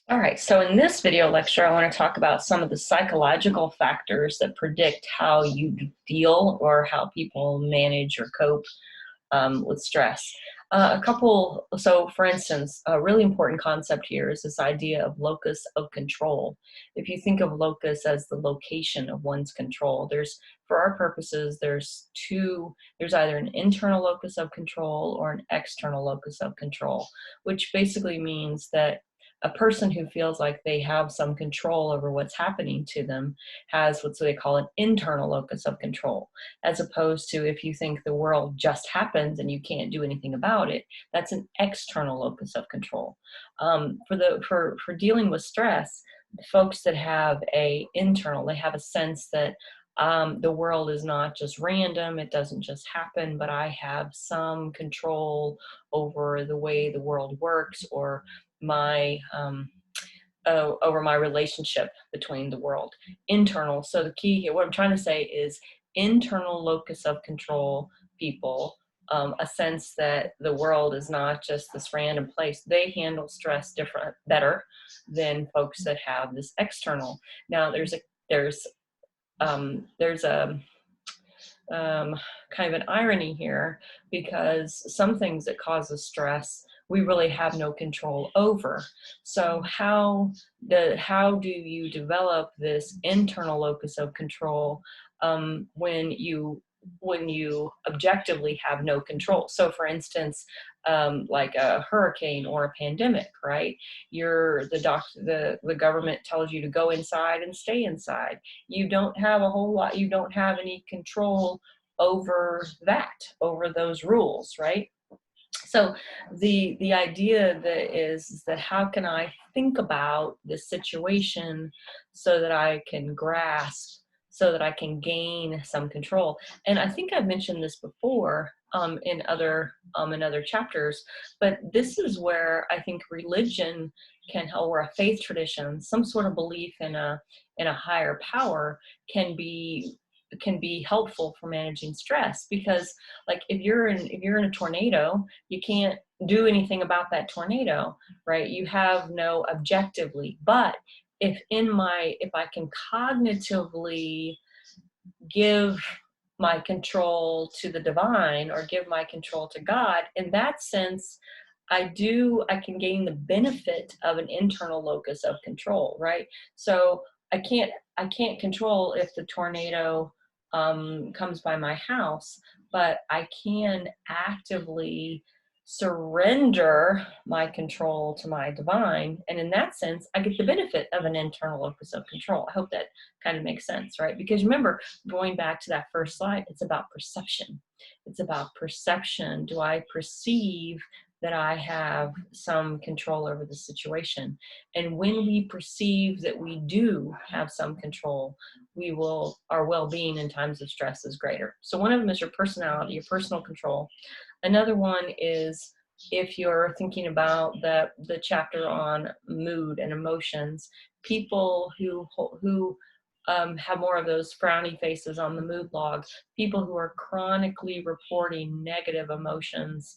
All right, so in this video lecture, I want to talk about some of the psychological factors that predict how you deal or how people manage or cope with stress. So for instance, a really important concept here is this idea of locus of control. If you think of locus as the location of one's control, for our purposes, there's either an internal locus of control or an external locus of control, which basically means that a person who feels like they have some control over what's happening to them has what they call an internal locus of control, as opposed to if you think the world just happens and you can't do anything about it, that's an external locus of control. For dealing with stress, folks that have they have a sense that the world is not just random, it doesn't just happen, but I have some control over the way the world works, or my over my relationship between the world. Internal. So the key here, what I'm trying to say is internal locus of control people, a sense that the world is not just this random place. They handle stress better than folks that have this external. Now there's a kind of an irony here, because some things that cause us stress we really have no control over. So how do you develop this internal locus of control when you objectively have no control? So for instance, like a hurricane or a pandemic, right? The government tells you to go inside and stay inside. You don't have a whole lot, you don't have any control over those rules, right? So the idea that is that how can I think about this situation so that I can grasp, so that I can gain some control. And I think I've mentioned this before in other chapters, but this is where I think religion can help, or a faith tradition, some sort of belief in a higher power can be helpful for managing stress. Because like if you're in a tornado, you can't do anything about that tornado, right? You have no objectively. But if I can cognitively give my control to the divine, or give my control to God, in that sense I can gain the benefit of an internal locus of control, right? So I can't control if the tornado comes by my house, but I can actively surrender my control to my divine. And in that sense, I get the benefit of an internal locus of control. I hope that kind of makes sense, right? Because remember, going back to that first slide, it's about perception. It's about perception. Do I perceive that I have some control over the situation? And when we perceive that we do have some control, our well-being in times of stress is greater. So one of them is your personality, your personal control. Another one is, if you're thinking about the chapter on mood and emotions, people who have more of those frowny faces on the mood log, people who are chronically reporting negative emotions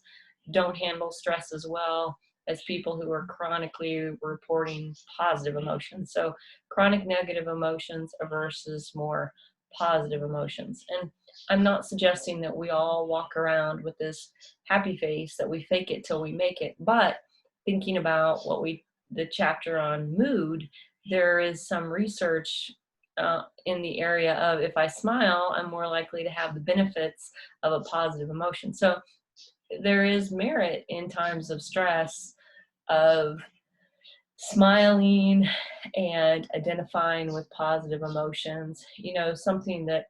don't handle stress as well as people who are chronically reporting positive emotions. So chronic negative emotions versus more positive emotions. And I'm not suggesting that we all walk around with this happy face, that we fake it till we make it, but thinking about the chapter on mood, there is some research in the area of, if I smile, I'm more likely to have the benefits of a positive emotion. So there is merit in times of stress of smiling and identifying with positive emotions. Something that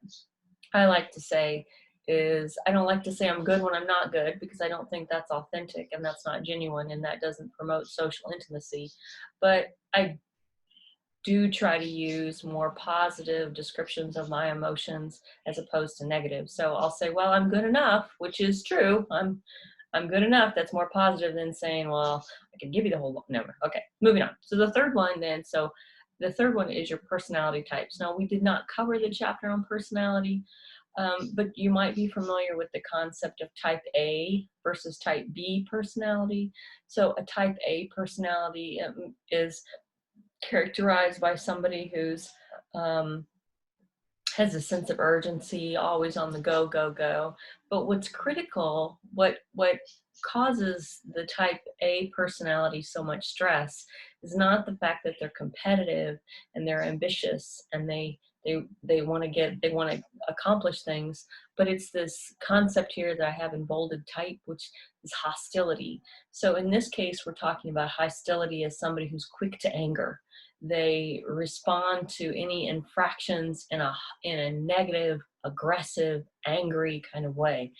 I like to say is, I don't like to say I'm good when I'm not good, because I don't think that's authentic and that's not genuine and that doesn't promote social intimacy. But I do try to use more positive descriptions of my emotions as opposed to negative. So I'll say, well, I'm good enough, which is true. I'm good enough. That's more positive than saying, well, I can give you the whole number. Okay, moving on. So the third one is your personality types. Now, we did not cover the chapter on personality, but you might be familiar with the concept of type A versus type B personality. So a type A personality is characterized by somebody who's um, has a sense of urgency, always on the go, go, go. But what's critical, what causes the type A personality so much stress is not the fact that they're competitive and they're ambitious and they want to accomplish things, but it's this concept here that I have in bolded type, which is hostility. So in this case, we're talking about hostility as somebody who's quick to anger. They respond to any infractions in a negative, aggressive, angry kind of way.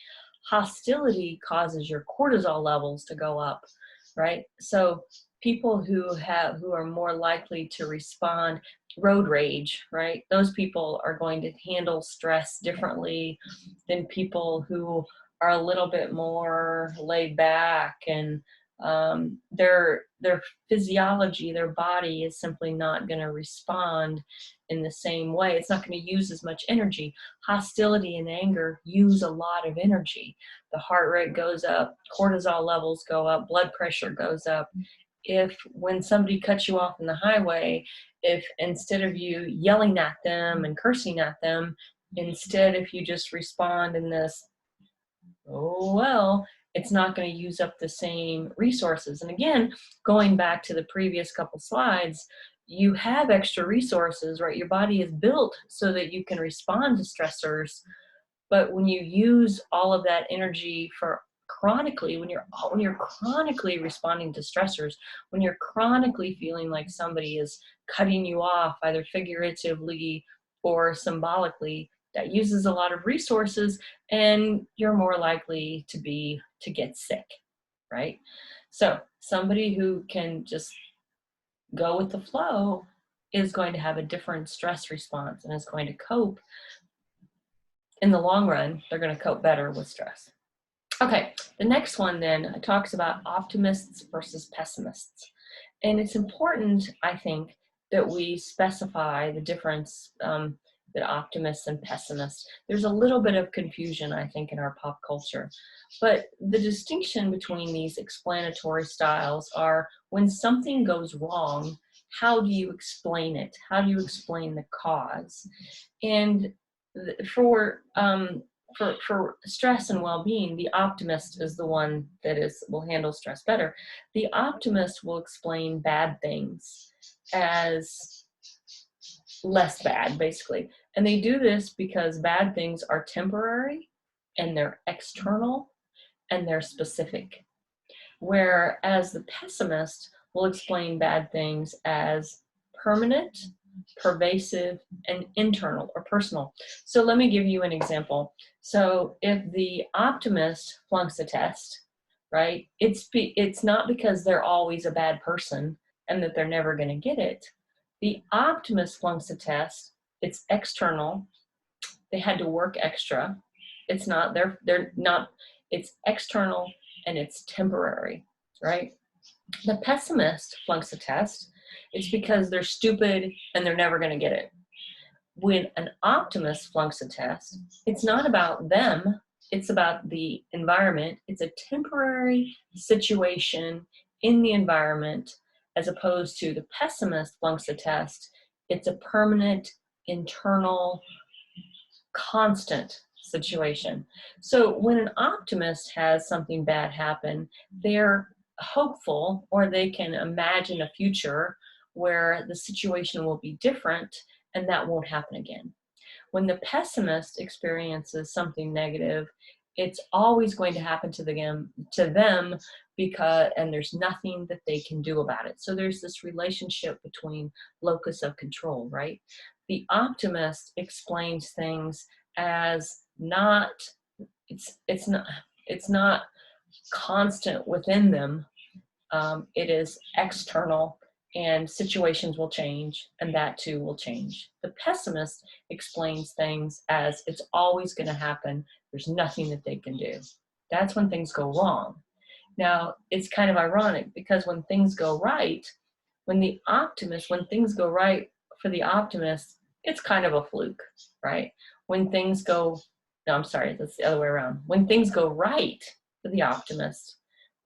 Hostility causes your cortisol levels to go up, right? So people who are more likely to respond, road rage, right? Those people are going to handle stress differently than people who are a little bit more laid back, and their physiology, their body is simply not going to respond in the same way. It's not going to use as much energy. Hostility and anger use a lot of energy. The heart rate goes up, cortisol levels go up, blood pressure goes up. If when somebody cuts you off in the highway, if instead of you yelling at them and cursing at them, instead if you just respond in this, oh, well, it's not going to use up the same resources. And again, going back to the previous couple slides, you have extra resources, right? Your body is built so that you can respond to stressors. But when you use all of that energy for chronically, when you're chronically responding to stressors, when you're chronically feeling like somebody is cutting you off, either figuratively or symbolically, that uses a lot of resources, and you're more likely to get sick, right? So somebody who can just go with the flow is going to have a different stress response and is going to cope in the long run. They're going to cope better with stress. Okay, the next one then talks about optimists versus pessimists. And it's important, I think, that we specify the difference that optimists and pessimists. There's a little bit of confusion, I think, in our pop culture. But the distinction between these explanatory styles are when something goes wrong, how do you explain it? How do you explain the cause? And for for stress and well-being, the optimist is the one that will handle stress better. The optimist will explain bad things as less bad, basically. And they do this because bad things are temporary and they're external and they're specific. Whereas the pessimist will explain bad things as permanent, pervasive, and internal or personal. So let me give you an example. So if the optimist flunks a test, right, it's not because they're always a bad person and that they're never going to get it. The optimist flunks a test, it's external, they had to work extra. It's not, they're not, it's external and it's temporary, right? The pessimist flunks a test, it's because they're stupid and they're never going to get it. When an optimist flunks a test, it's not about them, it's about the environment. It's a temporary situation in the environment, as opposed to the pessimist flunks a test. It's a permanent, internal, constant situation. So when an optimist has something bad happen, they're hopeful, or they can imagine a future where the situation will be different and that won't happen again. When the pessimist experiences something negative, it's always going to happen to them because, and there's nothing that they can do about it. So there's this relationship between locus of control, right? The optimist explains things as not, it's not constant within them. It is external, and situations will change, and that too will change. The pessimist explains things as it's always going to happen. There's nothing that they can do. That's when things go wrong. Now, it's kind of ironic because when things go right, when things go right for the optimist, it's kind of a fluke, right? When things go, no, I'm sorry, that's the other way around. When things go right for the optimist,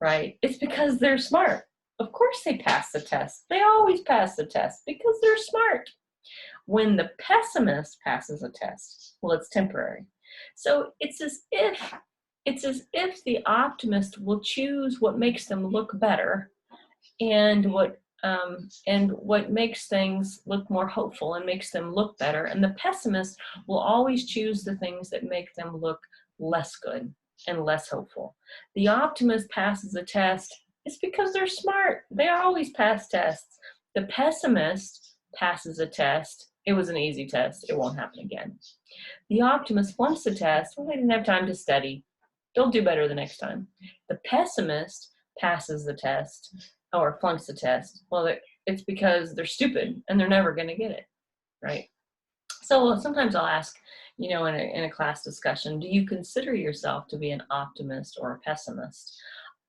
right, it's because they're smart. Of course they pass the test. They always pass the test because they're smart. When the pessimist passes a test, well, it's temporary. So it's as if the optimist will choose what makes them look better and what makes things look more hopeful and makes them look better. And the pessimist will always choose the things that make them look less good and less hopeful. The optimist passes a test. It's because they're smart. They always pass tests. The pessimist passes a test. It was an easy test. It won't happen again. The optimist flunks the test. Well, they didn't have time to study. They'll do better the next time. The pessimist passes the test or flunks the test. Well, it's because they're stupid and they're never going to get it, right? So sometimes I'll ask, in a class discussion, do you consider yourself to be an optimist or a pessimist?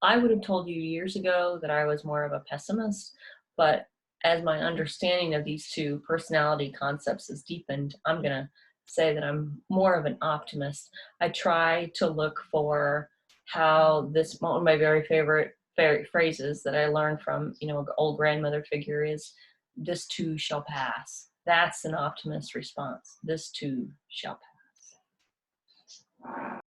I would have told you years ago that I was more of a pessimist, but as my understanding of these two personality concepts has deepened, I'm going to say that I'm more of an optimist. I try to look for how this, one of my very favorite phrases that I learned from, an old grandmother figure is, this too shall pass. That's an optimist response. This too shall pass.